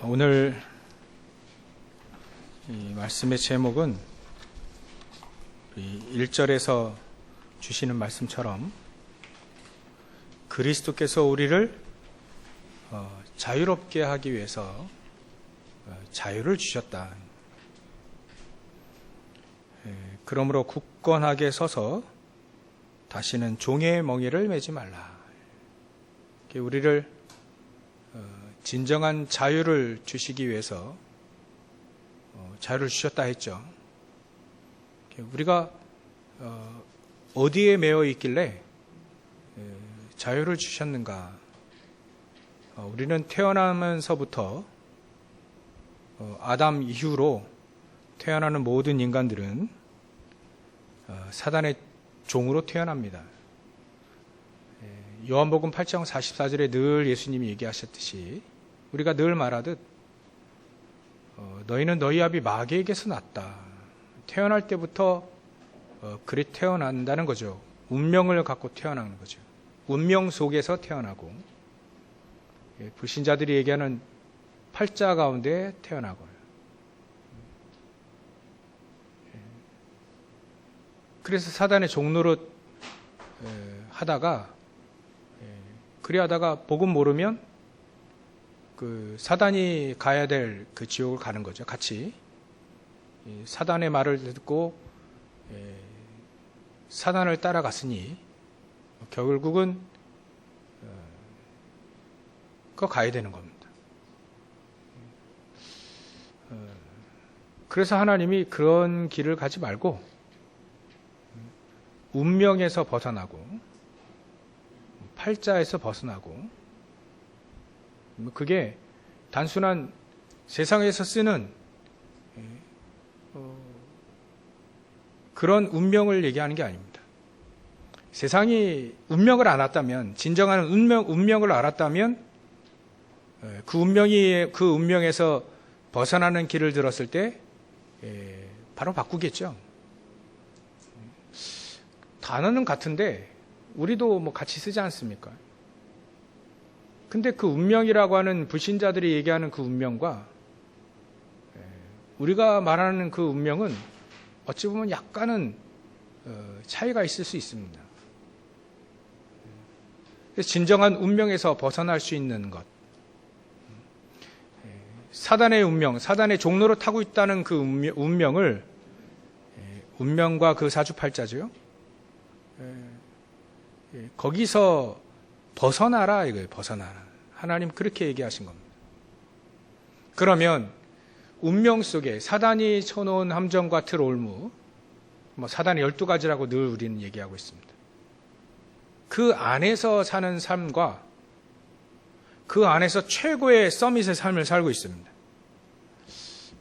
오늘 이 말씀의 제목은 1절에서 주시는 말씀처럼 그리스도께서 우리를 자유롭게 하기 위해서 자유를 주셨다. 그러므로 굳건하게 서서 다시는 종의 멍에를 매지 말라. 우리를 진정한 자유를 주시기 위해서 자유를 주셨다 했죠. 우리가 어디에 매여 있길래 자유를 주셨는가? 우리는 태어나면서부터 아담 이후로 태어나는 모든 인간들은 사단의 종으로 태어납니다. 요한복음 8장 44절에 늘 예수님이 얘기하셨듯이 우리가 늘 말하듯 너희는 너희 아비 마귀에게서 났다. 태어날 때부터 그리 태어난다는 거죠. 운명을 갖고 태어나는 거죠. 운명 속에서 태어나고 불신자들이 얘기하는 팔자 가운데 태어나고 그래서 사단의 종노릇 하다가 그리 하다가 복음 모르면 그 사단이 가야 될 그 지옥을 가는 거죠. 같이 사단의 말을 듣고 사단을 따라갔으니 결국은 그거 가야 되는 겁니다. 그래서 하나님이 그런 길을 가지 말고 운명에서 벗어나고 팔자에서 벗어나고 그게 단순한 세상에서 쓰는 그런 운명을 얘기하는 게 아닙니다. 세상이 운명을 알았다면, 진정한 운명을 알았다면 그 운명에서 벗어나는 길을 들었을 때 바로 바꾸겠죠. 단어는 같은데 우리도 뭐 같이 쓰지 않습니까? 근데 그 운명이라고 하는 불신자들이 얘기하는 그 운명과 우리가 말하는 그 운명은 어찌 보면 약간은 차이가 있을 수 있습니다. 그래서 진정한 운명에서 벗어날 수 있는 것, 사단의 운명, 사단의 종로를 타고 있다는 그 운명을 운명과 그 사주팔자죠. 거기서 벗어나라 이거예요. 벗어나라. 하나님 그렇게 얘기하신 겁니다. 그러면 운명 속에 사단이 쳐놓은 함정과 틀 올무, 사단의 12가지라고 늘 우리는 얘기하고 있습니다. 그 안에서 사는 삶과 그 안에서 최고의 서밋의 삶을 살고 있습니다.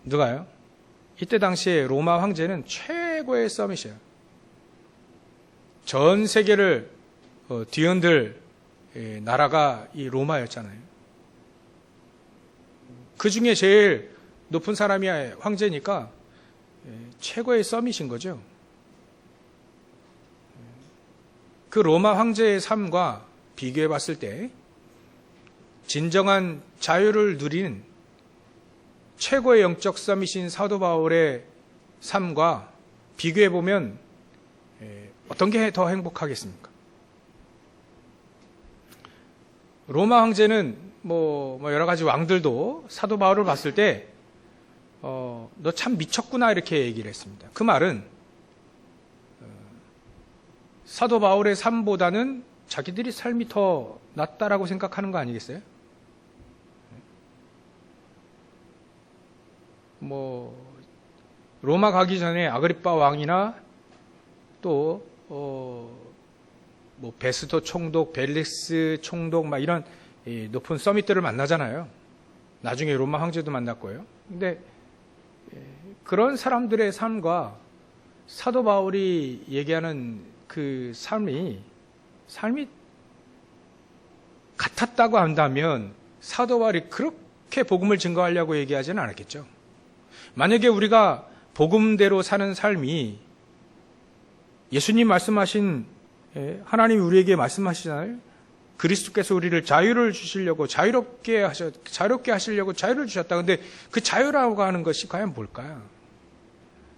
누가요? 이때 당시에 로마 황제는 최고의 서밋이에요. 전 세계를 뒤흔들 나라가 이 로마였잖아요. 그 중에 제일 높은 사람이 황제니까 최고의 서밋인 거죠. 그 로마 황제의 삶과 비교해 봤을 때 진정한 자유를 누리는 최고의 영적 서밋인 사도 바울의 삶과 비교해 보면 어떤 게 더 행복하겠습니까? 로마 황제는 여러 가지 왕들도 사도 바울을 봤을 때 너 참 미쳤구나 이렇게 얘기를 했습니다. 그 말은 사도 바울의 삶보다는 자기들이 삶이 더 낫다라고 생각하는 거 아니겠어요? 로마 가기 전에 아그리빠 왕이나 또 베스도 총독, 벨릭스 총독 이런 높은 서밋들을 만나잖아요. 나중에 로마 황제도 만났고요. 근데 그런 사람들의 삶과 사도 바울이 얘기하는 그 삶이 같았다고 한다면 사도 바울이 그렇게 복음을 증거하려고 얘기하지는 않았겠죠. 만약에 우리가 복음대로 사는 삶이 예수님 말씀하신 하나님이 우리에게 말씀하시잖아요. 그리스도께서 우리를 자유를 주시려고 자유롭게 하시려고 자유를 주셨다. 근데 그 자유라고 하는 것이 과연 뭘까요?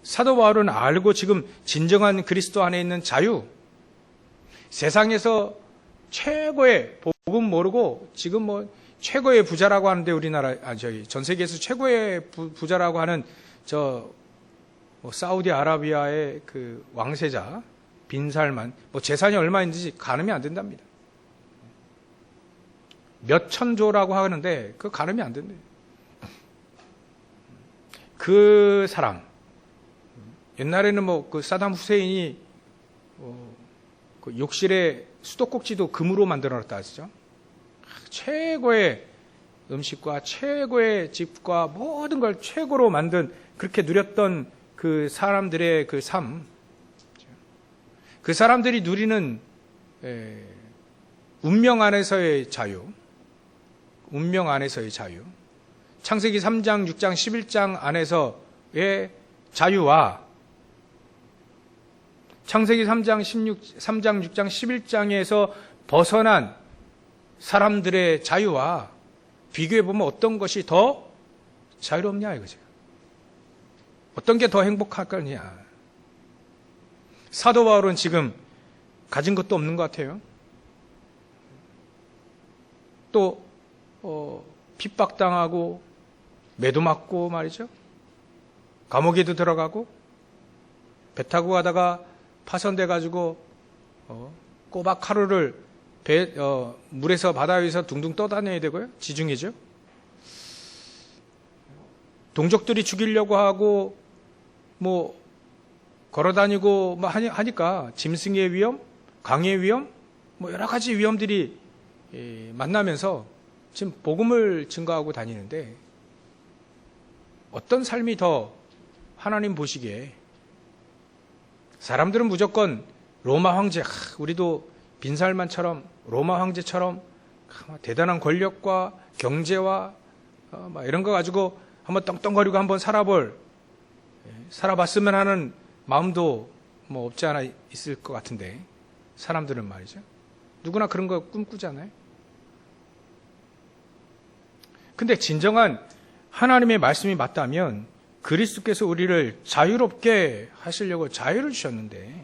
사도 바울은 알고 지금 진정한 그리스도 안에 있는 자유, 세상에서 최고의 복음 모르고 지금 뭐 최고의 부자라고 하는데 전 세계에서 최고의 부자라고 하는 사우디아라비아의 그 왕세자 빈살만 재산이 얼마인지 가늠이 안 된답니다. 몇 천조라고 하는데 그 가늠이 안 된대요. 그 사람 옛날에는 그 사담 후세인이 그 욕실에 수도꼭지도 금으로 만들어놨다 하시죠. 최고의 음식과 최고의 집과 모든 걸 최고로 만든 그렇게 누렸던 그 사람들의 그 삶, 그 사람들이 누리는 운명 안에서의 자유, 운명 안에서의 자유, 창세기 3장, 6장, 11장 안에서의 자유와 창세기 3장, 6장, 11장에서 벗어난 사람들의 자유와 비교해보면 어떤 것이 더 자유롭냐 이거죠. 어떤 게 더 행복할 거냐. 사도 바울은 지금 가진 것도 없는 것 같아요. 또 핍박당하고 매도 맞고 말이죠. 감옥에도 들어가고 배 타고 가다가 파손돼가지고 꼬박 하루를 물에서 바다 위에서 둥둥 떠다녀야 되고요. 지중해죠. 동족들이 죽이려고 하고 걸어다니고 하니까 짐승의 위험, 강의 위험, 여러 가지 위험들이 만나면서 지금 복음을 증거하고 다니는데 어떤 삶이 더 하나님 보시기에 사람들은 무조건 로마 황제, 우리도 빈살만처럼 로마 황제처럼 대단한 권력과 경제와 이런 거 가지고 한번 떵떵거리고 한번 살아봤으면 하는 마음도 없지 않아 있을 것 같은데 사람들은 말이죠. 누구나 그런 거 꿈꾸잖아요. 근데 진정한 하나님의 말씀이 맞다면 그리스도께서 우리를 자유롭게 하시려고 자유를 주셨는데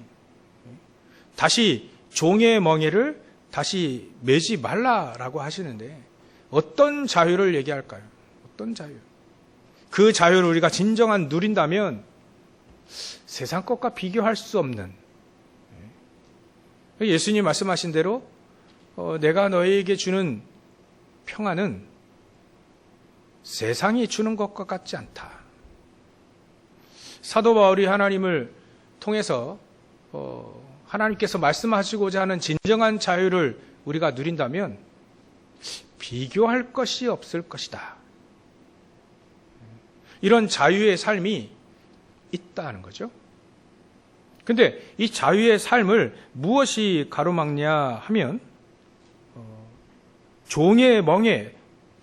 다시 종의 멍에를 다시 매지 말라라고 하시는데 어떤 자유를 얘기할까요? 어떤 자유? 그 자유를 우리가 진정한 누린다면 세상 것과 비교할 수 없는, 예수님 말씀하신 대로 내가 너희에게 주는 평안은 세상이 주는 것과 같지 않다. 사도 바울이 하나님을 통해서 하나님께서 말씀하시고자 하는 진정한 자유를 우리가 누린다면 비교할 것이 없을 것이다. 이런 자유의 삶이 있다는 거죠. 근데 이 자유의 삶을 무엇이 가로막냐 하면 종의 멍에,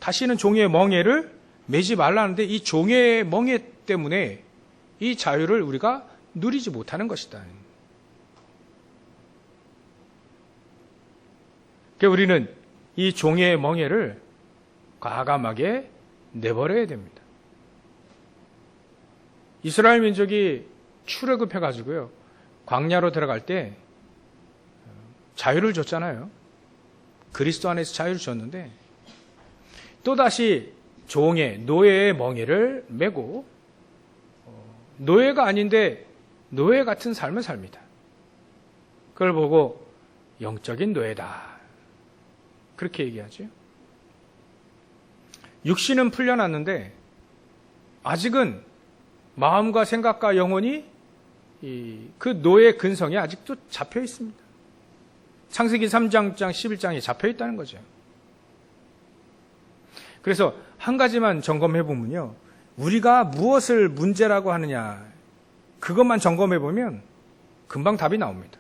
다시는 종의 멍에를 매지 말라는데 이 종의 멍에 때문에 이 자유를 우리가 누리지 못하는 것이다. 그러니까 우리는 이 종의 멍에를 과감하게 내버려야 됩니다. 이스라엘 민족이 출애굽해가지고요, 광야로 들어갈 때 자유를 줬잖아요. 그리스도 안에서 자유를 줬는데 또다시 종의 노예의 멍에를 메고 노예가 아닌데 노예 같은 삶을 삽니다. 그걸 보고 영적인 노예다, 그렇게 얘기하죠. 육신은 풀려났는데 아직은 마음과 생각과 영혼이 그 노예 근성에 아직도 잡혀 있습니다. 창세기 3장, 11장에 잡혀 있다는 거죠. 그래서 한 가지만 점검해 보면요, 우리가 무엇을 문제라고 하느냐, 그것만 점검해 보면 금방 답이 나옵니다.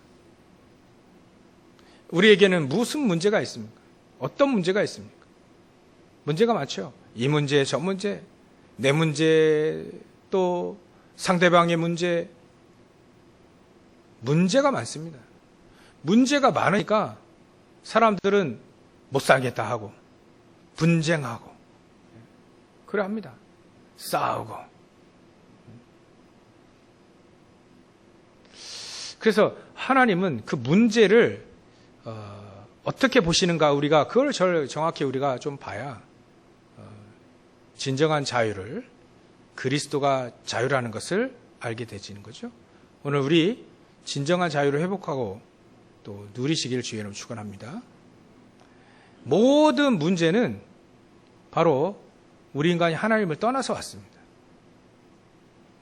우리에게는 무슨 문제가 있습니까? 어떤 문제가 있습니까? 문제가 많죠. 이 문제, 저 문제, 내 문제, 또 상대방의 문제, 문제가 많습니다. 문제가 많으니까 사람들은 못 살겠다 하고 분쟁하고 그래 합니다. 싸우고. 그래서 하나님은 그 문제를 어떻게 보시는가 우리가 그걸 정확히 우리가 좀 봐야 진정한 자유를 그리스도가 자유라는 것을 알게 되지는 거죠. 오늘 우리 진정한 자유를 회복하고 또 누리시기를 주의 이름으로 축원합니다. 모든 문제는 바로 우리 인간이 하나님을 떠나서 왔습니다.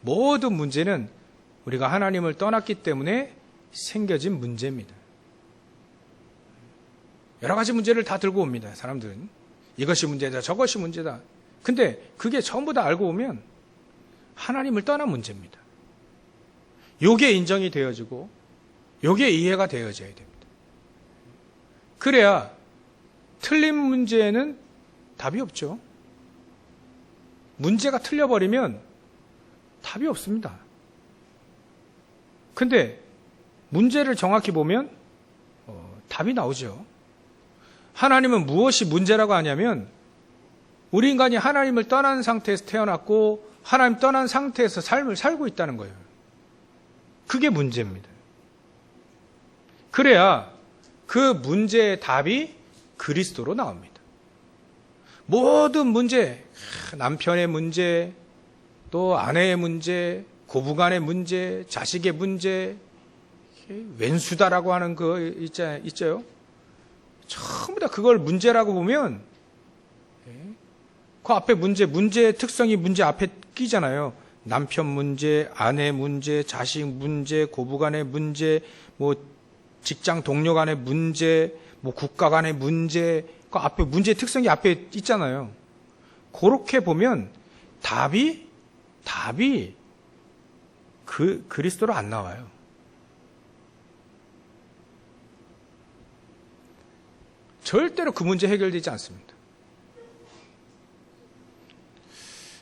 모든 문제는 우리가 하나님을 떠났기 때문에 생겨진 문제입니다. 여러 가지 문제를 다 들고 옵니다. 사람들은 이것이 문제다 저것이 문제다. 근데 그게 전부 다 알고 오면 하나님을 떠난 문제입니다. 요게 인정이 되어지고 요게 이해가 되어져야 됩니다. 그래야 틀린 문제에는 답이 없죠. 문제가 틀려버리면 답이 없습니다. 근데 문제를 정확히 보면 답이 나오죠. 하나님은 무엇이 문제라고 하냐면 우리 인간이 하나님을 떠난 상태에서 태어났고 하나님 떠난 상태에서 삶을 살고 있다는 거예요. 그게 문제입니다. 그래야 그 문제의 답이 그리스도로 나옵니다. 모든 문제, 남편의 문제, 또 아내의 문제, 고부간의 문제, 자식의 문제, 왼수다라고 하는 거 있죠? 전부 다 그걸 문제라고 보면 그 앞에 문제의 특성이 문제 앞에 끼잖아요. 남편 문제, 아내 문제, 자식 문제, 고부간의 문제, 뭐 직장 동료 간의 문제, 뭐 국가 간의 문제, 그 앞에 문제의 특성이 앞에 있잖아요. 그렇게 보면 답이 그리스도로 안 나와요. 절대로 그 문제 해결되지 않습니다.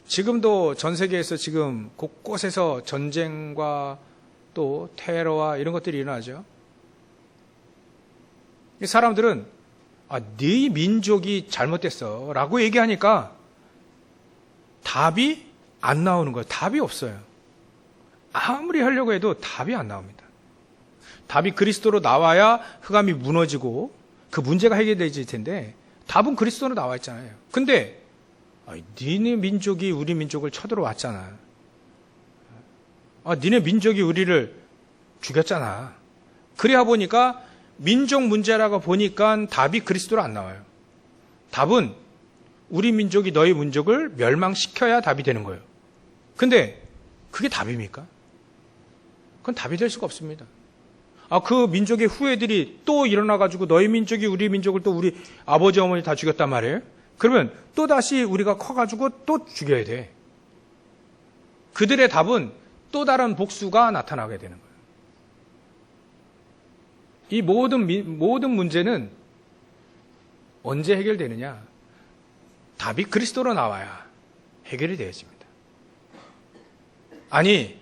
지금도 전 세계에서 지금 곳곳에서 전쟁과 또 테러와 이런 것들이 일어나죠. 이 사람들은 네 민족이 잘못됐어 라고 얘기하니까 답이 안 나오는 거예요. 답이 없어요. 아무리 하려고 해도 답이 안 나옵니다. 답이 그리스도로 나와야 흑암이 무너지고 그 문제가 해결되질 텐데 답은 그리스도로 나와 있잖아요. 근데 니네 민족이 우리 민족을 쳐들어왔잖아. 니네 민족이 우리를 죽였잖아. 그래야 보니까 민족 문제라고 보니까 답이 그리스도로 안 나와요. 답은 우리 민족이 너희 민족을 멸망시켜야 답이 되는 거예요. 근데 그게 답입니까? 그건 답이 될 수가 없습니다. 그 민족의 후예들이 또 일어나가지고 너희 민족이 우리 민족을 또 우리 아버지 어머니 다 죽였단 말이에요. 그러면 또 다시 우리가 커가지고 또 죽여야 돼. 그들의 답은 또 다른 복수가 나타나게 되는 거예요. 이 모든 문제는 언제 해결되느냐? 답이 그리스도로 나와야 해결이 되어집니다. 아니,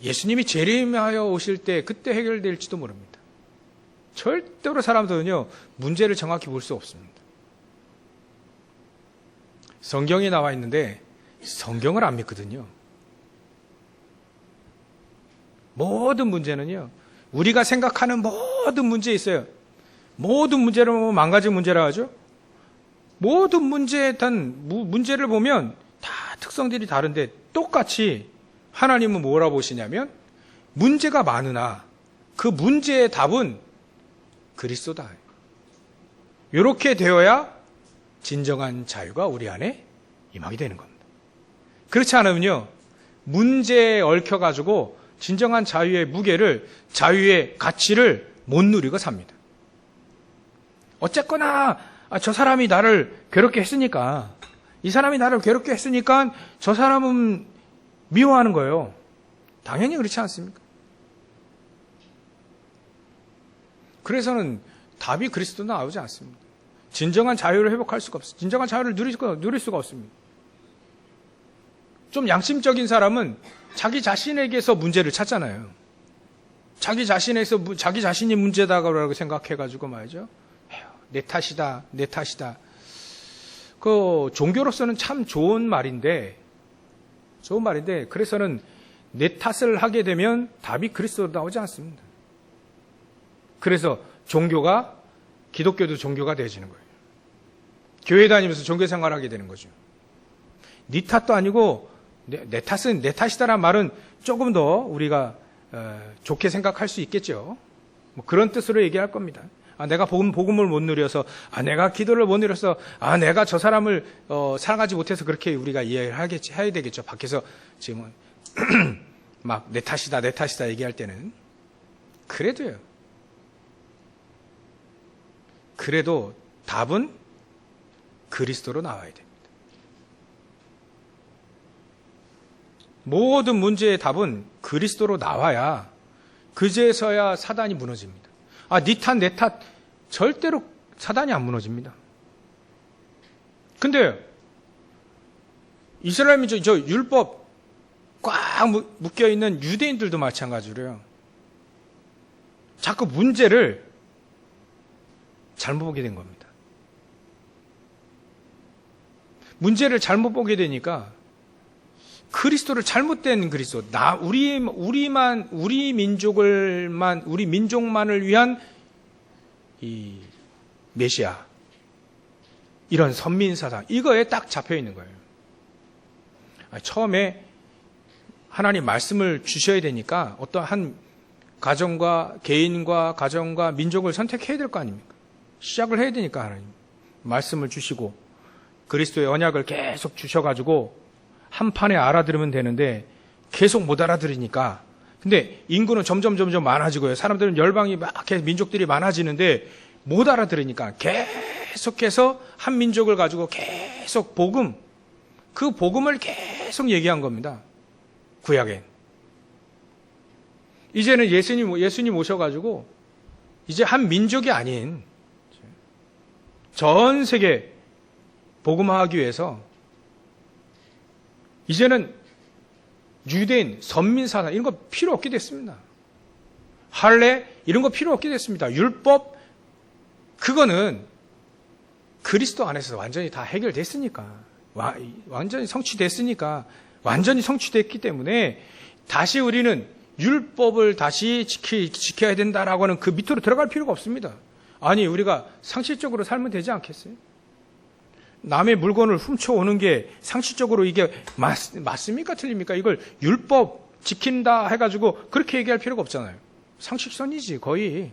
예수님이 재림하여 오실 때 그때 해결될지도 모릅니다. 절대로 사람들은요, 문제를 정확히 볼 수 없습니다. 성경에 나와 있는데 성경을 안 믿거든요. 모든 문제는요, 우리가 생각하는 모든 문제에 있어요. 모든 문제를 보면 망가진 문제라 하죠. 모든 문제를 보면 다 특성들이 다른데 똑같이 하나님은 뭐라고 보시냐면 문제가 많으나 그 문제의 답은 그리스도다. 이렇게 되어야 진정한 자유가 우리 안에 임하게 되는 겁니다. 그렇지 않으면요, 문제에 얽혀가지고 진정한 자유의 무게를, 자유의 가치를 못 누리고 삽니다. 어쨌거나 저 사람이 나를 괴롭게 했으니까, 이 사람이 나를 괴롭게 했으니까 저 사람은 미워하는 거예요. 당연히 그렇지 않습니까? 그래서는 답이 그리스도로 나오지 않습니다. 진정한 자유를 회복할 수가 없어요. 진정한 자유를 누릴 수가 없습니다. 좀 양심적인 사람은 자기 자신에게서 문제를 찾잖아요. 자기 자신이 문제다라고 생각해가지고 말이죠. 에휴, 내 탓이다. 그 종교로서는 참 좋은 말인데 그래서는 내 탓을 하게 되면 답이 그리스도로 나오지 않습니다. 그래서 기독교도 종교가 되어지는 거예요. 교회 다니면서 종교 생활하게 되는 거죠. 네 탓도 아니고 내 탓은 내 탓이다라는 말은 조금 더 우리가 좋게 생각할 수 있겠죠. 뭐 그런 뜻으로 얘기할 겁니다. 내가 복음을 못 누려서, 내가 기도를 못 누려서, 내가 저 사람을 사랑하지 못해서 그렇게 우리가 이해를 해야 되겠죠. 밖에서 지금 막 내 탓이다 얘기할 때는. 그래도 답은 그리스도로 나와야 됩니다. 모든 문제의 답은 그리스도로 나와야 그제서야 사단이 무너집니다. 네 탓, 내 탓, 절대로 사단이 안 무너집니다. 근데 이스라엘 민족, 저 율법 꽉 묶여있는 유대인들도 마찬가지로요. 자꾸 문제를 잘못 보게 된 겁니다. 문제를 잘못 보게 되니까 그리스도를 잘못된 그리스도, 우리 민족만을 위한 이 메시아, 이런 선민사상, 이거에 딱 잡혀 있는 거예요. 처음에 하나님 말씀을 주셔야 되니까 어떠한 가정과 개인과 가정과 민족을 선택해야 될 거 아닙니까? 시작을 해야 되니까 하나님 말씀을 주시고 그리스도의 언약을 계속 주셔가지고 한 판에 알아들으면 되는데 계속 못 알아들으니까, 근데 인구는 점점 많아지고요. 사람들은 열방이 막 민족들이 많아지는데 못 알아들으니까 계속해서 한 민족을 가지고 계속 그 복음을 계속 얘기한 겁니다. 구약엔. 이제는 예수님 오셔가지고 이제 한 민족이 아닌 전 세계 복음화하기 위해서 이제는 유대인, 선민사상 이런 거 필요 없게 됐습니다. 할례 이런 거 필요 없게 됐습니다. 율법 그거는 그리스도 안에서 완전히 다 해결됐으니까, 완전히 성취됐으니까, 완전히 성취됐기 때문에 다시 우리는 율법을 다시 지켜야 된다라고 하는 그 밑으로 들어갈 필요가 없습니다. 우리가 상식적으로 살면 되지 않겠어요? 남의 물건을 훔쳐오는 게 상식적으로 이게 맞습니까? 틀립니까? 이걸 율법 지킨다 해가지고 그렇게 얘기할 필요가 없잖아요. 상식선이지, 거의.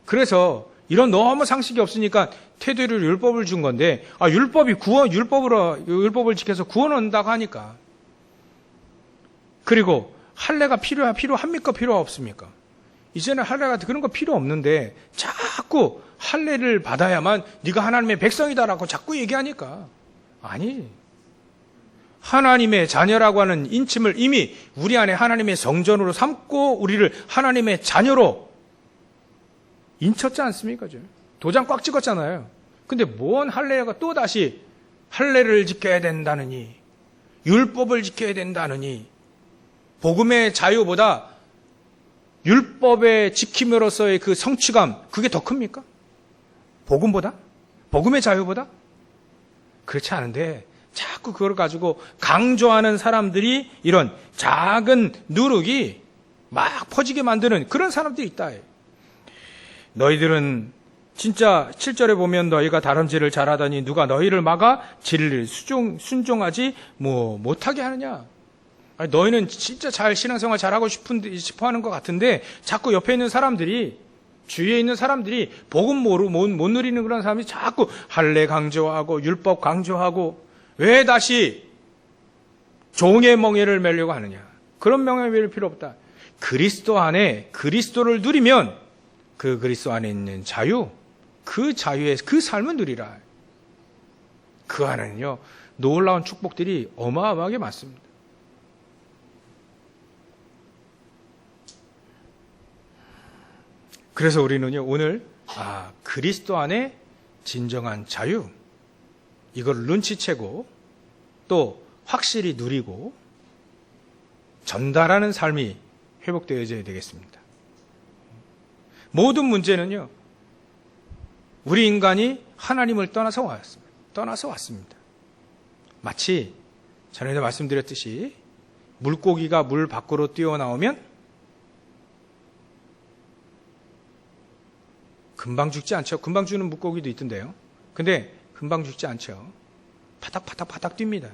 그래서 이런 너무 상식이 없으니까 테두리로 율법을 준 건데, 율법을 지켜서 구원 얻는다고 하니까. 그리고 할례가 필요합니까? 필요 없습니까? 이제는 할례가 그런 거 필요 없는데 자꾸 할례를 받아야만 네가 하나님의 백성이다라고 자꾸 얘기하니까, 하나님의 자녀라고 하는 인침을 이미 우리 안에 하나님의 성전으로 삼고 우리를 하나님의 자녀로 인쳤지 않습니까? 도장 꽉 찍었잖아요. 근데 뭔 할례가 또 다시 할례를 지켜야 된다느니, 율법을 지켜야 된다느니, 복음의 자유보다 율법의 지킴으로서의 그 성취감, 그게 더 큽니까? 복음보다? 복음의 자유보다? 그렇지 않은데 자꾸 그걸 가지고 강조하는 사람들이 이런 작은 누룩이 막 퍼지게 만드는 그런 사람들이 있다. 너희들은 진짜 7절에 보면 너희가 다름질을 잘하다니 누가 너희를 막아 진리를 순종하지 못하게 하느냐. 너희는 진짜 잘 신앙생활 잘하고 싶어 하는 것 같은데 자꾸 옆에 있는 사람들이, 주위에 있는 사람들이 복음 못 누리는 그런 사람이 자꾸 할례 강조하고 율법 강조하고 왜 다시 종의 멍에를 매려고 하느냐. 그런 멍에 매일 필요 없다. 그리스도 안에 그리스도를 누리면 그 그리스도 안에 있는 자유, 그 자유의 그 삶을 누리라. 그 안에는요 놀라운 축복들이 어마어마하게 많습니다. 그래서 우리는요 오늘 그리스도 안에 진정한 자유, 이걸 눈치채고 또 확실히 누리고 전달하는 삶이 회복되어져야 되겠습니다. 모든 문제는요, 우리 인간이 하나님을 떠나서 왔습니다. 마치 전에도 말씀드렸듯이 물고기가 물 밖으로 뛰어나오면 금방 죽지 않죠. 금방 죽는 물고기도 있던데요. 근데 금방 죽지 않죠. 파닥파닥 뜁니다.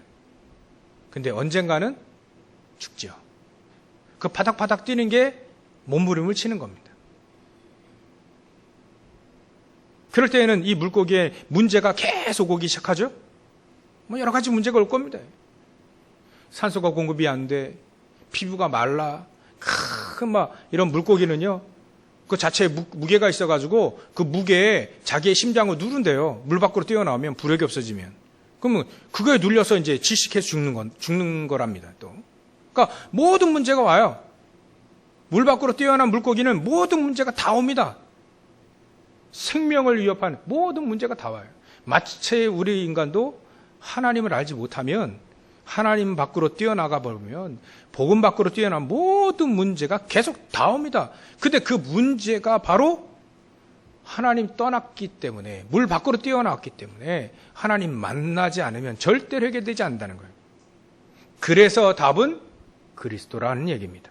근데 언젠가는 죽죠. 그 파닥파닥 뛰는 게 몸부림을 치는 겁니다. 그럴 때에는 이 물고기의 문제가 계속 오기 시작하죠. 뭐 여러 가지 문제가 올 겁니다. 산소가 공급이 안 돼, 피부가 말라, 이런 물고기는요, 그 자체에 무게가 있어가지고 그 무게에 자기의 심장을 누른대요. 물 밖으로 뛰어나오면 부력이 없어지면. 그러면 그거에 눌려서 이제 질식해서 죽는 거랍니다. 또. 그러니까 모든 문제가 와요. 물 밖으로 뛰어난 물고기는 모든 문제가 다 옵니다. 생명을 위협하는 모든 문제가 다 와요. 마치 우리 인간도 하나님을 알지 못하면, 하나님 밖으로 뛰어나가 버리면 복음 밖으로 뛰어난 모든 문제가 계속 다 옵니다. 근데 그 문제가 바로 하나님 떠났기 때문에, 물 밖으로 뛰어나왔기 때문에 하나님 만나지 않으면 절대로 해결되지 않는다는 거예요. 그래서 답은 그리스도라는 얘기입니다.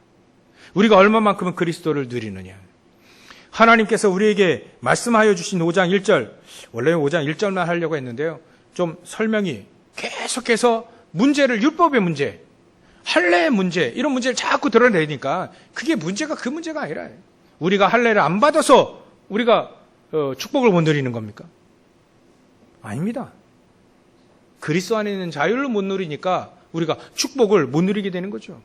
우리가 얼마만큼은 그리스도를 누리느냐. 하나님께서 우리에게 말씀하여 주신 5장 1절, 원래 5장 1절만 하려고 했는데요, 좀 설명이 계속해서 문제를, 율법의 문제, 할례의 문제, 이런 문제를 자꾸 드러내니까 그게 문제가 그 문제가 아니라, 우리가 할례를 안 받아서 우리가 축복을 못 누리는 겁니까? 아닙니다. 그리스도 안에 있는 자유를 못 누리니까 우리가 축복을 못 누리게 되는 거죠.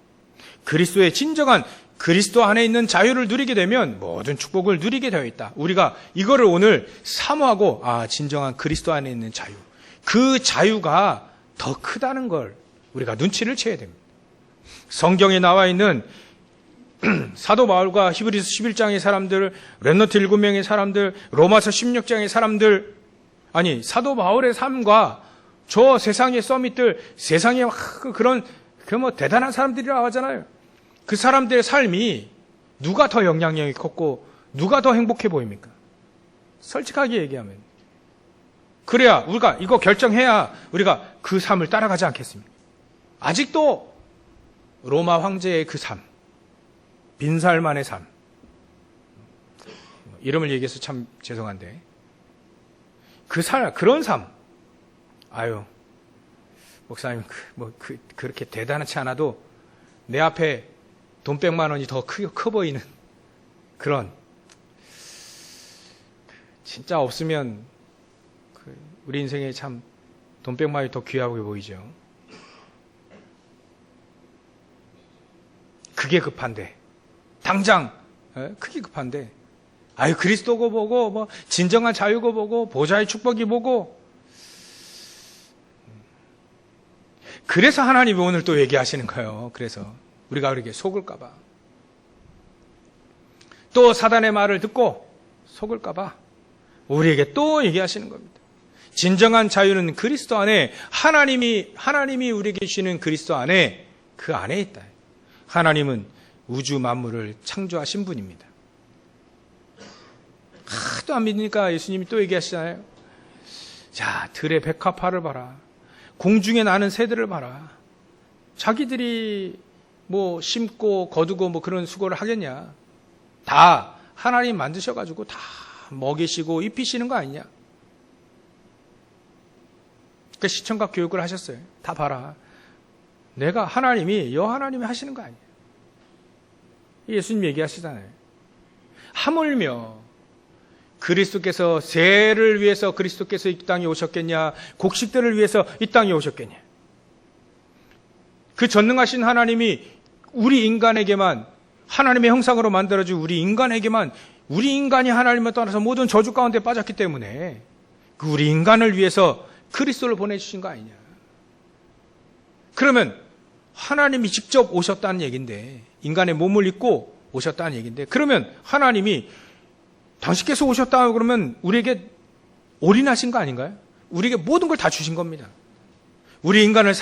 그리스도의 진정한, 그리스도 안에 있는 자유를 누리게 되면 모든 축복을 누리게 되어 있다. 우리가 이거를 오늘 사모하고, 진정한 그리스도 안에 있는 자유, 그 자유가 더 크다는 걸 우리가 눈치를 채야 됩니다. 성경에 나와 있는 사도 바울과 히브리서 11장의 사람들, 렘넌트 7명의 사람들, 로마서 16장의 사람들, 아니 사도 바울의 삶과 저 세상의 서밋들, 세상에 그런 대단한 사람들이라고 하잖아요. 그 사람들의 삶이 누가 더 영향력이 컸고 누가 더 행복해 보입니까? 솔직하게 얘기하면. 그래야 우리가 이거 결정해야 우리가 그 삶을 따라가지 않겠습니까? 아직도 로마 황제의 그 삶, 빈살만의 삶, 이름을 얘기해서 참 죄송한데, 그 삶, 그런 삶, 목사님, 그렇게 대단하지 않아도 내 앞에 돈 100만 원이 더 커 보이는 그런, 진짜 없으면 우리 인생에 참 돈 100만 원이 더 귀하게 보이죠. 그게 급한데, 당장 그게 급한데, 그리스도고 보고 진정한 자유고 보고 보좌의 축복이 보고. 그래서 하나님이 오늘 또 얘기하시는 거예요. 그래서 우리가 그렇게 속을까봐, 또 사단의 말을 듣고 속을까봐 우리에게 또 얘기하시는 겁니다. 진정한 자유는 그리스도 안에, 하나님이 우리에게 주시는 그리스도 안에, 그 안에 있다. 하나님은 우주 만물을 창조하신 분입니다. 하도 안 믿으니까 예수님이 또 얘기하시잖아요. 자, 들의 백합화를 봐라. 공중에 나는 새들을 봐라. 자기들이 심고 거두고 그런 수고를 하겠냐. 다 하나님 만드셔가지고 다 먹이시고 입히시는 거 아니냐. 그 시청각 교육을 하셨어요. 다 봐라. 내가 하나님이 하시는 거 아니에요. 예수님 얘기하시잖아요. 하물며 그리스도께서 새를 위해서 그리스도께서 이 땅에 오셨겠냐, 곡식들을 위해서 이 땅에 오셨겠냐. 그 전능하신 하나님이 우리 인간에게만, 하나님의 형상으로 만들어진 우리 인간에게만, 우리 인간이 하나님을 떠나서 모든 저주 가운데 빠졌기 때문에 그 우리 인간을 위해서 그리스도를 보내주신 거 아니냐. 그러면 하나님이 직접 오셨다는 얘기인데, 인간의 몸을 입고 오셨다는 얘기인데, 그러면 하나님이 당신께서 오셨다 그러면 우리에게 올인하신 거 아닌가요? 우리에게 모든 걸 다 주신 겁니다. 우리 인간을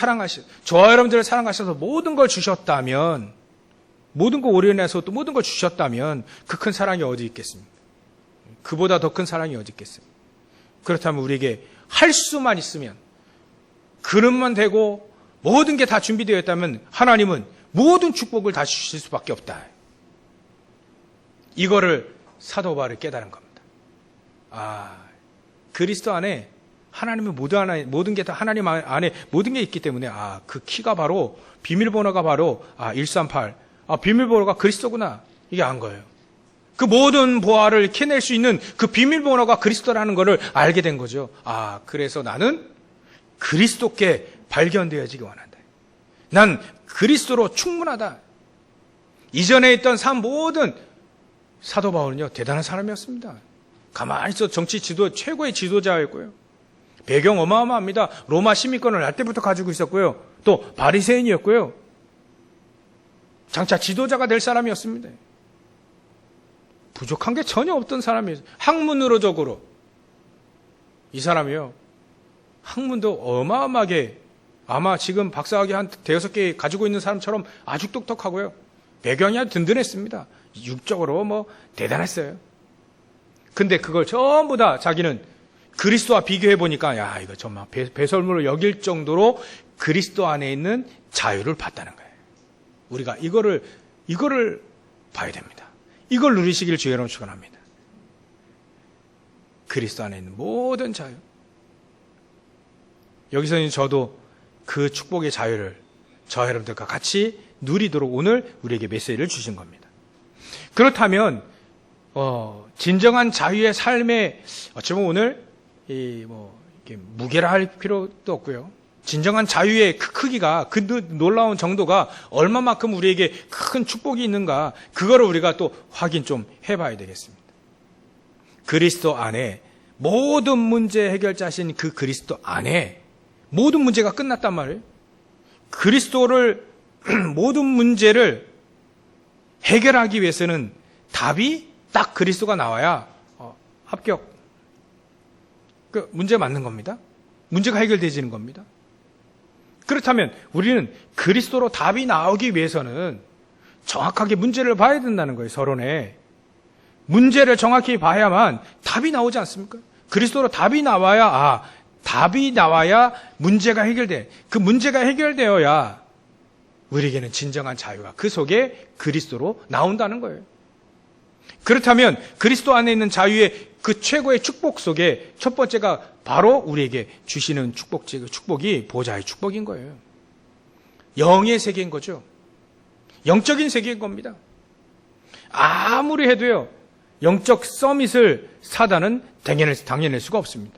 저와 여러분들을 사랑하셔서 모든 걸 주셨다면, 모든 걸 올인해서 또 모든 걸 주셨다면 그 큰 사랑이 어디 있겠습니까? 그보다 더 큰 사랑이 어디 있겠어요? 그렇다면 우리에게 할 수만 있으면, 그릇만 되고 모든 게 다 준비되어 있다면 하나님은 모든 축복을 다 주실 수밖에 없다. 이거를 사도 바울이 깨달은 겁니다. 그리스도 안에 하나님의 모든 게 다 하나님 안에 모든 게 있기 때문에 그 키가 바로 비밀번호가 바로 138. 비밀번호가 그리스도구나. 이게 안 거예요. 그 모든 보화를 캐낼 수 있는 그 비밀번호가 그리스도라는 것을 알게 된 거죠. 그래서 나는 그리스도께 발견되어지기 원한다. 난 그리스도로 충분하다. 이전에 있던 모든 사도 바울은요, 대단한 사람이었습니다. 가만히 있어 정치 최고의 지도자였고요. 배경 어마어마합니다. 로마 시민권을 날 때부터 가지고 있었고요. 또 바리새인이었고요. 장차 지도자가 될 사람이었습니다. 부족한 게 전혀 없던 사람이에요. 학문으로적으로 이 사람이요, 학문도 어마어마하게, 아마 지금 박사학위 한 5개 가지고 있는 사람처럼 아주 똑똑하고요. 배경이 아주 든든했습니다. 육적으로 대단했어요. 근데 그걸 전부 다 자기는 그리스도와 비교해 보니까 이거 정말 배설물을 여길 정도로 그리스도 안에 있는 자유를 봤다는 거예요. 우리가 이거를 봐야 됩니다. 이걸 누리시길 주의 이름으로 축원합니다. 그리스도 안에 있는 모든 자유. 여기서는 저도 그 축복의 자유를 저 여러분들과 같이 누리도록 오늘 우리에게 메시지를 주신 겁니다. 그렇다면 진정한 자유의 삶에 어쩌면 오늘 이렇게 무게라 할 필요도 없고요. 진정한 자유의 크기가, 그 놀라운 정도가 얼마만큼 우리에게 큰 축복이 있는가, 그거를 우리가 또 확인 좀 해봐야 되겠습니다. 그리스도 안에 모든 문제 해결자신 그 그리스도 안에 모든 문제가 끝났단 말이에요. 그리스도를 모든 문제를 해결하기 위해서는 답이 딱 그리스도가 나와야 합격. 그 문제 맞는 겁니다. 문제가 해결되지는 겁니다. 그렇다면 우리는 그리스도로 답이 나오기 위해서는 정확하게 문제를 봐야 된다는 거예요. 서론에 문제를 정확히 봐야만 답이 나오지 않습니까? 그리스도로 답이 나와야 문제가 해결돼. 그 문제가 해결되어야 우리에게는 진정한 자유가 그 속에 그리스도로 나온다는 거예요. 그렇다면 그리스도 안에 있는 자유의 그 최고의 축복 속에 첫 번째가 바로 우리에게 주시는 축복이 보좌의 축복인 거예요. 영의 세계인 거죠. 영적인 세계인 겁니다. 아무리 해도요, 영적 서밋을 사단은 당해낼 수가 없습니다.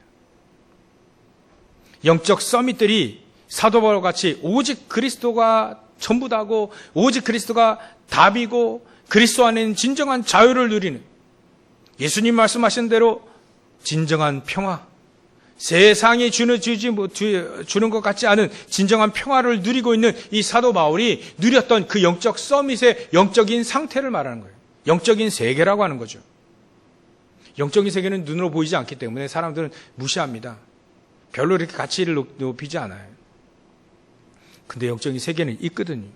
영적 서밋들이 사도 바울과 같이 오직 그리스도가 전부다고, 오직 그리스도가 답이고, 그리스도 안에 있는 진정한 자유를 누리는, 예수님 말씀하신 대로 진정한 평화, 세상이 주는 것 같지 않은 진정한 평화를 누리고 있는 이 사도 바울이 누렸던 그 영적 서밋의 영적인 상태를 말하는 거예요. 영적인 세계라고 하는 거죠. 영적인 세계는 눈으로 보이지 않기 때문에 사람들은 무시합니다. 별로 이렇게 가치를 높이지 않아요. 근데 영적인 세계는 있거든요.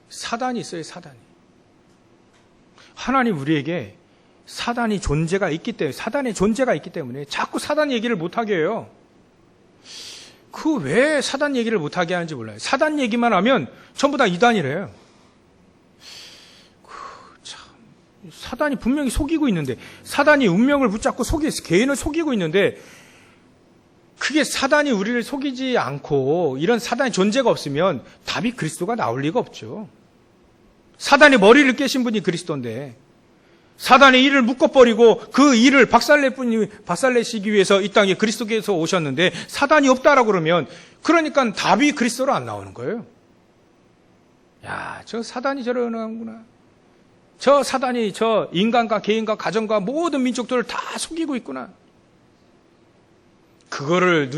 사단이 있어요, 사단이. 하나님 우리에게 사단의 존재가 있기 때문에 자꾸 사단 얘기를 못하게 해요. 왜 사단 얘기를 못하게 하는지 몰라요. 사단 얘기만 하면 전부 다 이단이래요. 사단이 분명히 속이고 있는데, 사단이 운명을 붙잡고 개인을 속이고 있는데, 그게 사단이 우리를 속이지 않고 이런 사단의 존재가 없으면 답이 그리스도가 나올 리가 없죠. 사단의 머리를 깨신 분이 그리스도인데, 사단의 일을 묶어버리고 그 일을 박살내시기 위해서 이 땅에 그리스도께서 오셨는데 사단이 없다라고 그러니까 답이 그리스도로 안 나오는 거예요. 저 사단이 저러는구나. 저 사단이 저 인간과 개인과 가정과 모든 민족들을 다 속이고 있구나. 그거를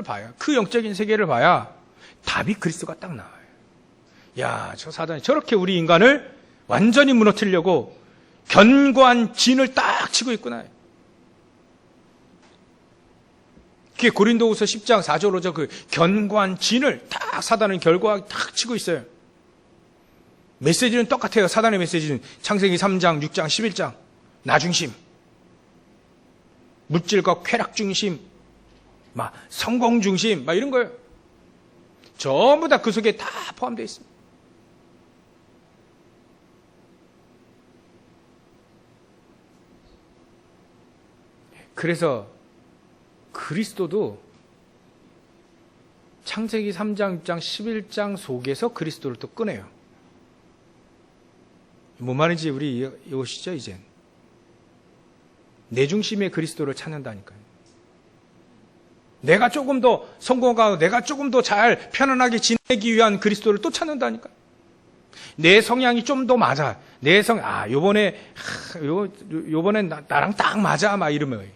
봐야, 그 영적인 세계를 봐야 답이 그리스도가 딱 나와요. 저 사단이 저렇게 우리 인간을 완전히 무너뜨리려고 견고한 진을 딱 치고 있구나. 그게 고린도후서 10장 4절로죠. 그 견고한 진을 딱 사단은 견고하게 딱 치고 있어요. 메시지는 똑같아요. 사단의 메시지는 창세기 3장, 6장, 11장 나 중심, 물질과 쾌락 중심, 막 성공 중심, 막 이런 거예요. 전부 다 그 속에 다 포함되어 있습니다. 그래서 그리스도도 창세기 3장, 6장, 11장 속에서 그리스도를 또 꺼내요. 뭔 말인지 우리 이해오시죠, 이젠? 내 중심의 그리스도를 찾는다니까요. 내가 조금 더 성공하고 내가 조금 더 잘 편안하게 지내기 위한 그리스도를 또 찾는다니까요. 내 성향이 좀 더 맞아. 요번엔 나랑 딱 맞아. 막 이러면.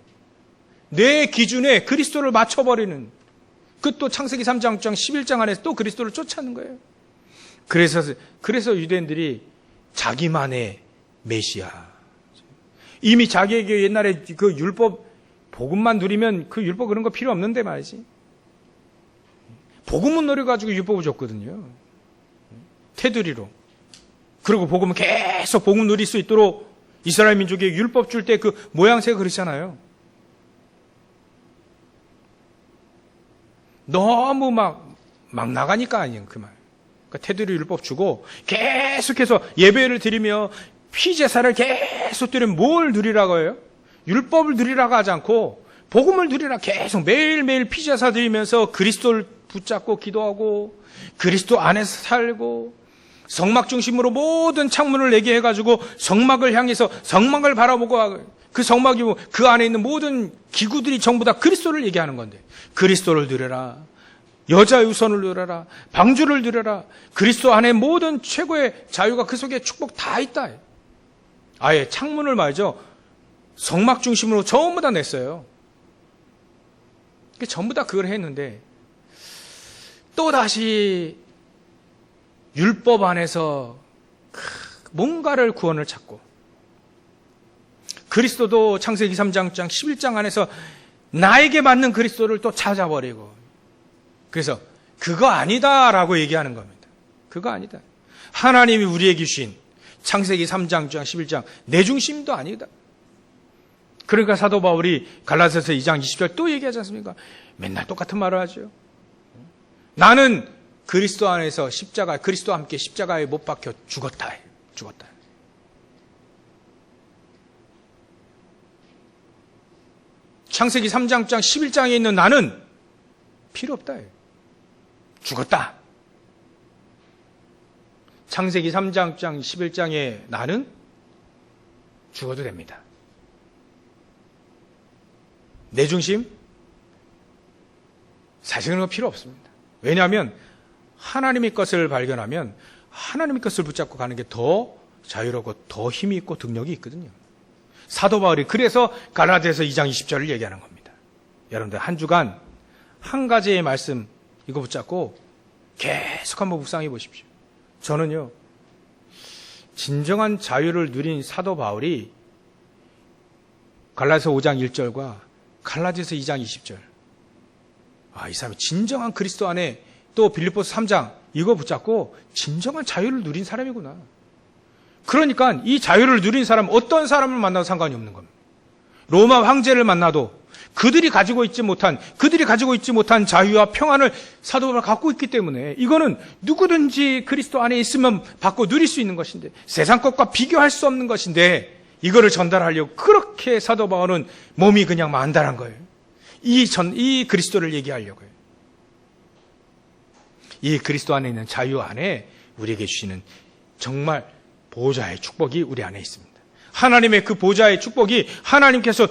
내 기준에 그리스도를 맞춰버리는. 그 또 창세기 3장, 6장, 11장 안에서 또 그리스도를 쫓아는 거예요. 그래서 유대인들이 자기만의 메시아. 이미 자기에게 옛날에 그 율법, 복음만 누리면 그 율법 그런 거 필요 없는데 말이지. 복음은 노려가지고 율법을 줬거든요. 테두리로. 그리고 복음은 계속 복음 누릴 수 있도록 이스라엘 민족에게 율법 줄 때 그 모양새가 그렇잖아요. 너무 막 나가니까 아니에요, 그 말. 그러니까 테두리 율법 주고 계속해서 예배를 드리며 피제사를 계속 드리면 뭘 누리라고 해요? 율법을 누리라고 하지 않고 복음을 누리라 계속 매일매일 피제사 드리면서 그리스도를 붙잡고 기도하고 그리스도 안에서 살고 성막 중심으로 모든 창문을 내게 해가지고 성막을 향해서 성막을 바라보고 그 성막이 그 안에 있는 모든 기구들이 전부 다 그리스도를 얘기하는 건데 그리스도를 누려라. 여자의 우선을 누려라. 방주를 누려라. 그리스도 안에 모든 최고의 자유가 그 속에 축복 다 있다. 아예 창문을 말이죠. 성막 중심으로 전부 다 냈어요. 전부 다 그걸 했는데 또다시 율법 안에서 뭔가를 구원을 찾고 그리스도도 창세기 3장 11장 안에서 나에게 맞는 그리스도를 또 찾아버리고 그래서 그거 아니다라고 얘기하는 겁니다. 그거 아니다. 하나님이 우리에게 주신 창세기 3장 11장 내 중심도 아니다. 그러니까 사도 바울이 갈라디아서 2장 20절 또 얘기하지 않습니까? 맨날 똑같은 말을 하죠. 나는 그리스도 안에서 그리스도와 함께 십자가에 못 박혀 죽었다. 창세기 3장 11장에 있는 나는 필요 없다. 죽었다. 창세기 3장 11장의 나는 죽어도 됩니다. 내 중심? 사실 그런 거 필요 없습니다. 왜냐하면 하나님의 것을 발견하면 하나님의 것을 붙잡고 가는 게 더 자유롭고 더 힘이 있고 능력이 있거든요. 사도 바울이 그래서 갈라디아서 2장 20절을 얘기하는 겁니다. 여러분들 한 주간 한 가지의 말씀 이거 붙잡고 계속 한번 묵상해 보십시오. 저는요 진정한 자유를 누린 사도 바울이 갈라디아서 5장 1절과 갈라디아서 2장 20절 이 사람이 진정한 그리스도 안에 또 빌립보서 3장 이거 붙잡고 진정한 자유를 누린 사람이구나. 그러니까 이 자유를 누린 사람 어떤 사람을 만나도 상관이 없는 겁니다. 로마 황제를 만나도 그들이 가지고 있지 못한 자유와 평안을 사도 바울이 갖고 있기 때문에 이거는 누구든지 그리스도 안에 있으면 받고 누릴 수 있는 것인데 세상 것과 비교할 수 없는 것인데 이거를 전달하려고 그렇게 사도 바울은 몸이 그냥 만단한 거예요. 이 그리스도를 얘기하려고요. 이 그리스도 안에 있는 자유 안에 우리에게 주시는 정말 보좌의 축복이 우리 안에 있습니다. 하나님의 그 보좌의 축복이 하나님께서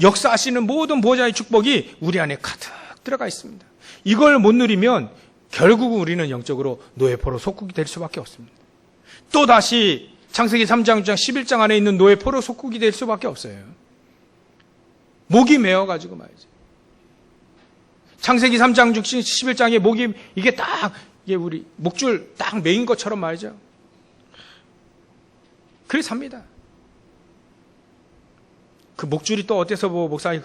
역사하시는 모든 보좌의 축복이 우리 안에 가득 들어가 있습니다. 이걸 못 누리면 결국은 우리는 영적으로 노예포로 속국이 될 수밖에 없습니다. 또다시 창세기 3장 6장 11장 안에 있는 노예포로 속국이 될 수밖에 없어요. 목이 메어가지고 말이죠. 창세기 3장 6장 11장에 목이 이게 우리 목줄 딱 메인 것처럼 말이죠. 그래 삽니다. 그 목줄이 또 어때서 목사님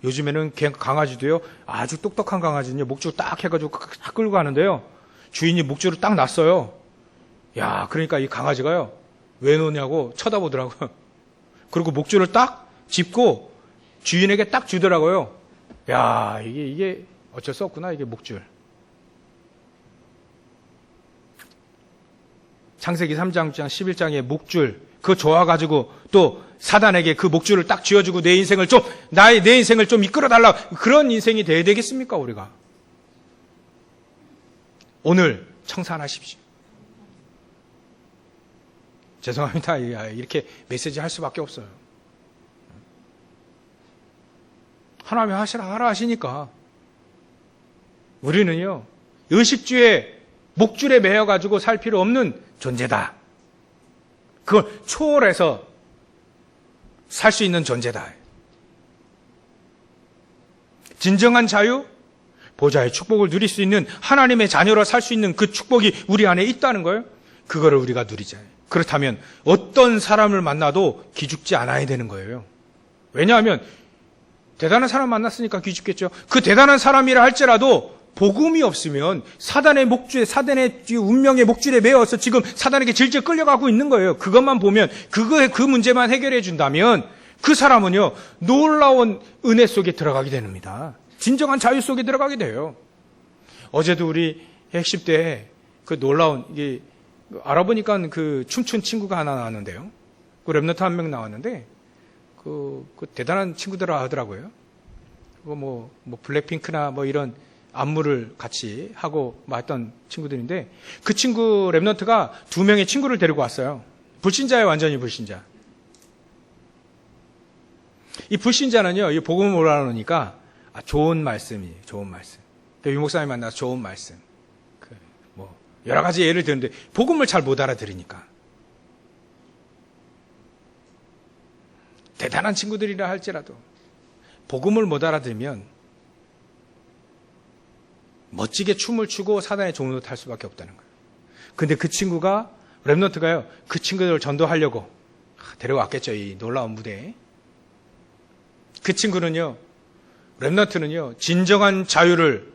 요즘에는 강아지도요 아주 똑똑한 강아지는요 목줄 딱 해가지고 딱 끌고 가는데요 주인이 목줄을 딱 놨어요. 야 그러니까 이 강아지가요 왜 놓냐고 쳐다보더라고요. 그리고 목줄을 딱 짚고 주인에게 딱 주더라고요. 야, 이게 어쩔 수 없구나, 이게 목줄. 창세기 3장 11장의 목줄, 그거 좋아가지고 또 사단에게 그 목줄을 딱 쥐어주고 내 인생을 좀 이끌어달라. 그런 인생이 돼야 되겠습니까, 우리가? 오늘 청산하십시오. 죄송합니다. 이렇게 메시지 할 수밖에 없어요. 하나님이 하라 하시니까. 우리는요, 의식주의 목줄에 매여가지고 살 필요 없는 존재다. 그걸 초월해서 살 수 있는 존재다. 진정한 자유, 보좌의 축복을 누릴 수 있는 하나님의 자녀로 살 수 있는 그 축복이 우리 안에 있다는 거예요. 그거를 우리가 누리잖아요. 그렇다면 어떤 사람을 만나도 기죽지 않아야 되는 거예요. 왜냐하면 대단한 사람 만났으니까 기죽겠죠. 그 대단한 사람이라 할지라도 복음이 없으면 사단의 목줄에, 사단의 운명의 목줄에 매어서 지금 사단에게 질질 끌려가고 있는 거예요. 그것만 보면, 그 문제만 해결해 준다면 그 사람은요, 놀라운 은혜 속에 들어가게 됩니다. 진정한 자유 속에 들어가게 돼요. 어제도 우리 핵십 때 그 놀라운, 알아보니까 그 춤춘 친구가 하나 나왔는데요. 그 랩너트 한 명 나왔는데, 그 대단한 친구들 하더라고요. 뭐 블랙핑크나 뭐 이런 안무를 같이 하고 했던 친구들인데, 그 친구 랩넌트가 2명의 친구를 데리고 왔어요. 불신자예요, 완전히 불신자. 이 불신자는요, 이 복음을 몰라놓으니까 좋은 말씀이에요, 좋은 말씀. 유 목사님 만나서 좋은 말씀. 여러 가지 예를 드는데 복음을 잘 못 알아들으니까. 대단한 친구들이라 할지라도 복음을 못 알아들으면 멋지게 춤을 추고 사단의 종로 탈 수밖에 없다는 거예요. 근데 그 친구가, 랩넌트가요, 그 친구들을 전도하려고 데려왔겠죠, 이 놀라운 무대에. 그 친구는요, 랩넌트는요, 진정한 자유를,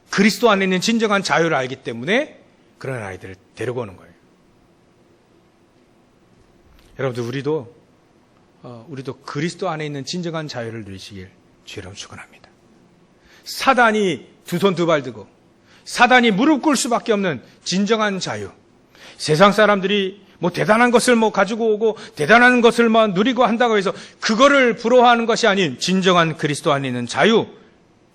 그리스도 안에 있는 진정한 자유를 알기 때문에 그런 아이들을 데리고 오는 거예요. 여러분들, 우리도 그리스도 안에 있는 진정한 자유를 누리시길 주여로 축원합니다. 사단이 두 손 두 발 들고 사단이 무릎 꿇을 수밖에 없는 진정한 자유. 세상 사람들이 대단한 것을 가지고 오고 대단한 것을 누리고 한다고 해서 그거를 부러워하는 것이 아닌 진정한 그리스도 안에 있는 자유,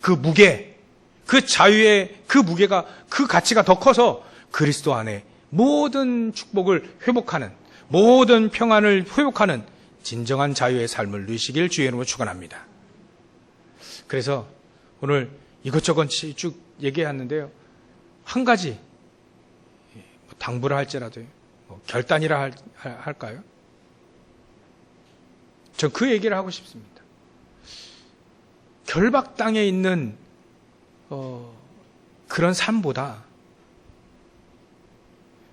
그 무게, 그 자유의 그 무게가, 그 가치가 더 커서 그리스도 안에 모든 축복을 회복하는, 모든 평안을 회복하는 진정한 자유의 삶을 누리시길 주의 이름으로 축원합니다. 그래서 오늘 이것저것 쭉 얘기했는데요, 한 가지 당부를 할지라도 결단이라 할까요? 전 그 얘기를 하고 싶습니다. 결박 땅에 있는 그런 삶보다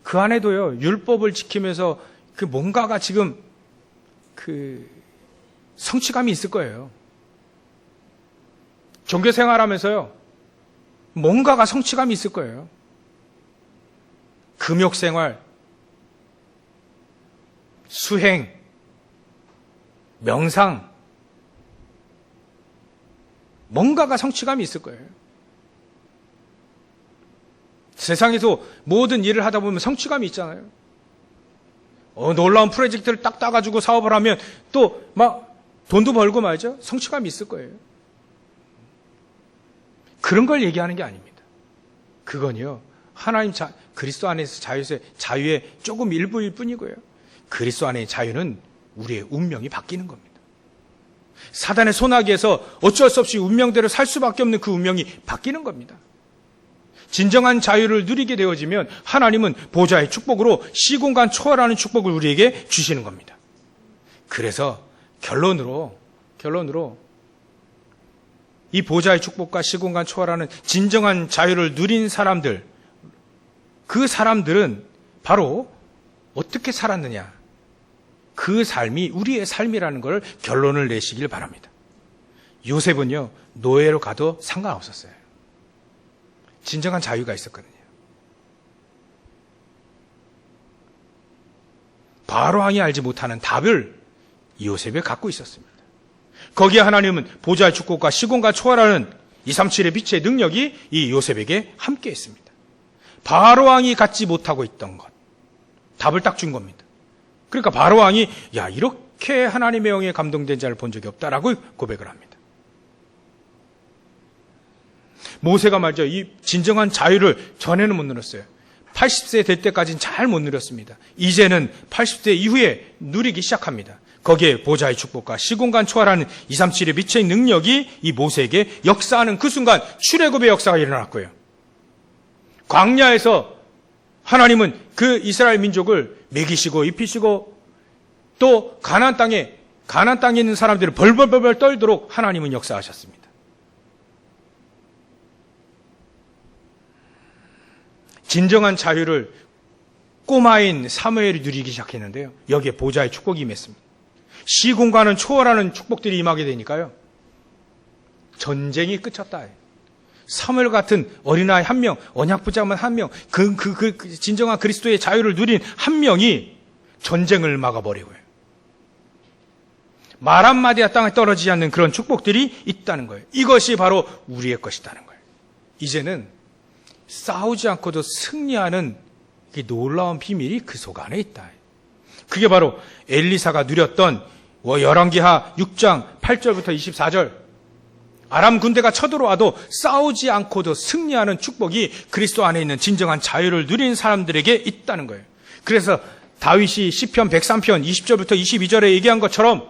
그 안에도요, 율법을 지키면서 그 뭔가가 지금 그 성취감이 있을 거예요. 종교 생활하면서요, 뭔가가 성취감이 있을 거예요. 금욕 생활, 수행, 명상, 뭔가가 성취감이 있을 거예요. 세상에서 모든 일을 하다 보면 성취감이 있잖아요. 놀라운 프로젝트를 딱 따가지고 사업을 하면 또 돈도 벌고 말이죠. 성취감이 있을 거예요. 그런 걸 얘기하는 게 아닙니다. 그건요, 하나님 그리스도 안에서 자유의 조금 일부일 뿐이고요. 그리스도 안의 자유는 우리의 운명이 바뀌는 겁니다. 사단의 손아귀에서 어쩔 수 없이 운명대로 살 수밖에 없는 그 운명이 바뀌는 겁니다. 진정한 자유를 누리게 되어지면 하나님은 보좌의 축복으로 시공간 초월하는 축복을 우리에게 주시는 겁니다. 그래서 결론으로 이 보좌의 축복과 시공간 초월하는 진정한 자유를 누린 사람들, 그 사람들은 바로 어떻게 살았느냐, 그 삶이 우리의 삶이라는 걸 결론을 내시길 바랍니다. 요셉은요, 노예로 가도 상관없었어요. 진정한 자유가 있었거든요. 바로 왕이 알지 못하는 답을 요셉이 갖고 있었습니다. 거기에 하나님은 보좌의 축복과 시공간 초월하는 237의 빛의 능력이 이 요셉에게 함께 했습니다. 바로왕이 갖지 못하고 있던 것, 답을 딱 준 겁니다. 그러니까 바로왕이 야, 이렇게 하나님의 영에 감동된 자를 본 적이 없다라고 고백을 합니다. 모세가 말이죠, 이 진정한 자유를 전에는 못 누렸어요. 80세 될 때까지는 잘 못 누렸습니다. 이제는 80세 이후에 누리기 시작합니다. 거기에 보좌의 축복과 시공간 초월하는 237의 빛의 능력이 이 모세에게 역사하는 그 순간 출애굽의 역사가 일어났고요. 광야에서 하나님은 그 이스라엘 민족을 먹이시고 입히시고 또 가나안 땅에 있는 사람들을 벌벌벌 떨도록 하나님은 역사하셨습니다. 진정한 자유를 꼬마인 사무엘이 누리기 시작했는데요. 여기에 보좌의 축복이 임했습니다. 시공간은 초월하는 축복들이 임하게 되니까요. 전쟁이 끝쳤다. 사무엘 같은 어린아이 한 명, 언약부자만 한 명, 진정한 그리스도의 자유를 누린 한 명이 전쟁을 막아버리고요. 말 한마디가 땅에 떨어지지 않는 그런 축복들이 있다는 거예요. 이것이 바로 우리의 것이라는 거예요. 이제는 싸우지 않고도 승리하는 놀라운 비밀이 그 속 안에 있다. 그게 바로 엘리사가 누렸던 열왕기하 6장 8절부터 24절 아람 군대가 쳐들어와도 싸우지 않고도 승리하는 축복이 그리스도 안에 있는 진정한 자유를 누린 사람들에게 있다는 거예요. 그래서 다윗이 시편 103편 20절부터 22절에 얘기한 것처럼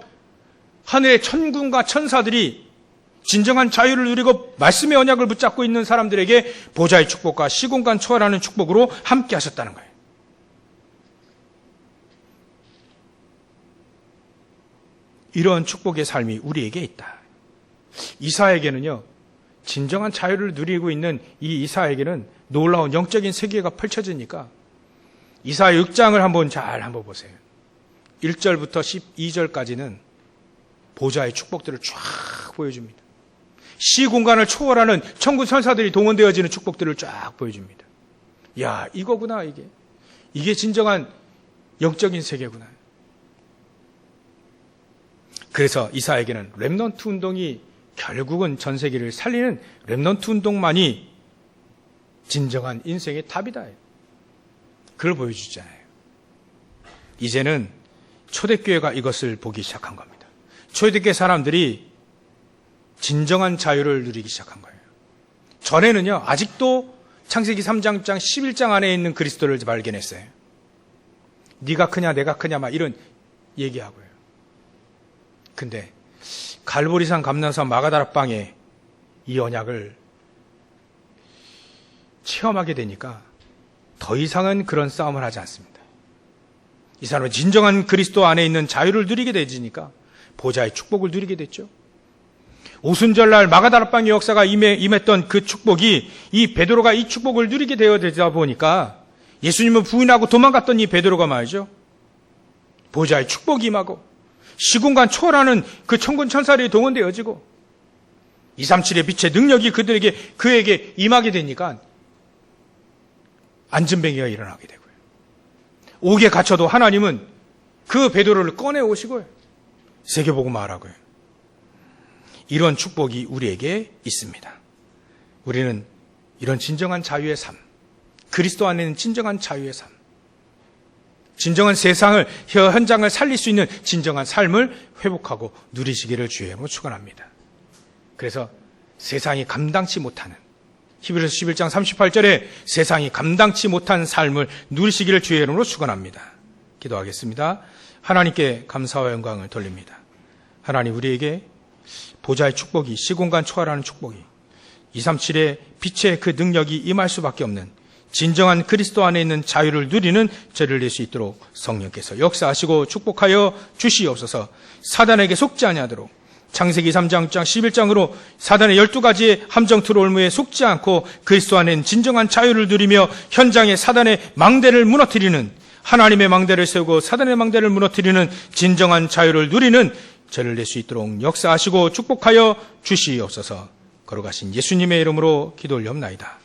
하늘의 천군과 천사들이 진정한 자유를 누리고 말씀의 언약을 붙잡고 있는 사람들에게 보좌의 축복과 시공간 초월하는 축복으로 함께 하셨다는 거예요. 이런 축복의 삶이 우리에게 있다. 이사에게는요, 진정한 자유를 누리고 있는 이 이사에게는 놀라운 영적인 세계가 펼쳐지니까 이사 6장을 한번 보세요. 1절부터 12절까지는 보좌의 축복들을 쫙 보여줍니다. 시공간을 초월하는 천군 천사들이 동원되어지는 축복들을 쫙 보여줍니다. 야, 이거구나, 이게 진정한 영적인 세계구나. 그래서 이사에게는 렘넌트 운동이 결국은 전 세계를 살리는 렘넌트 운동만이 진정한 인생의 답이다. 그걸 보여주잖아요. 이제는 초대교회가 이것을 보기 시작한 겁니다. 초대교회 사람들이 진정한 자유를 누리기 시작한 거예요. 전에는요, 아직도 창세기 3장 11장 안에 있는 그리스도를 발견했어요. 네가 크냐 내가 크냐 막 이런 얘기하고요. 근데 갈보리산 감람산 마가다락방에 이 언약을 체험하게 되니까 더 이상은 그런 싸움을 하지 않습니다. 이 사람은 진정한 그리스도 안에 있는 자유를 누리게 되지니까 보좌의 축복을 누리게 됐죠. 오순절날 마가다락방의 역사가 임했던 그 축복이 이 베드로가 이 축복을 누리게 되다 보니까 예수님을 부인하고 도망갔던 이 베드로가 말이죠. 보좌의 축복이 임하고 시공간 초월하는 그 천군 천사들이 동원되어지고 237의 빛의 능력이 그에게 임하게 되니까 안진뱅이가 일어나게 되고요. 옥에 갇혀도 하나님은 그 베드로를 꺼내 오시고요. 세계복음 하라고요. 이런 축복이 우리에게 있습니다. 우리는 이런 진정한 자유의 삶, 그리스도 안에 있는 진정한 자유의 삶, 진정한 세상을, 현장을 살릴 수 있는 진정한 삶을 회복하고 누리시기를 주의 이름으로 축원합니다. 그래서 세상이 감당치 못하는, 히브리서 11장 38절에 세상이 감당치 못한 삶을 누리시기를 주의 이름으로 축원합니다. 기도하겠습니다. 하나님께 감사와 영광을 돌립니다. 하나님, 우리에게 보좌의 축복이, 시공간 초월하는 축복이, 237의 빛의 그 능력이 임할 수밖에 없는 진정한 그리스도 안에 있는 자유를 누리는 저를 낼 수 있도록 성령께서 역사하시고 축복하여 주시옵소서. 사단에게 속지 아니하도록 창세기 3장 11장으로 사단의 12가지의 함정 트롤무에 속지 않고 그리스도 안에 있는 진정한 자유를 누리며 현장에 사단의 망대를 무너뜨리는, 하나님의 망대를 세우고 사단의 망대를 무너뜨리는 진정한 자유를 누리는 저를 낼 수 있도록 역사하시고 축복하여 주시옵소서. 걸어가신 예수님의 이름으로 기도 올려옵나이다.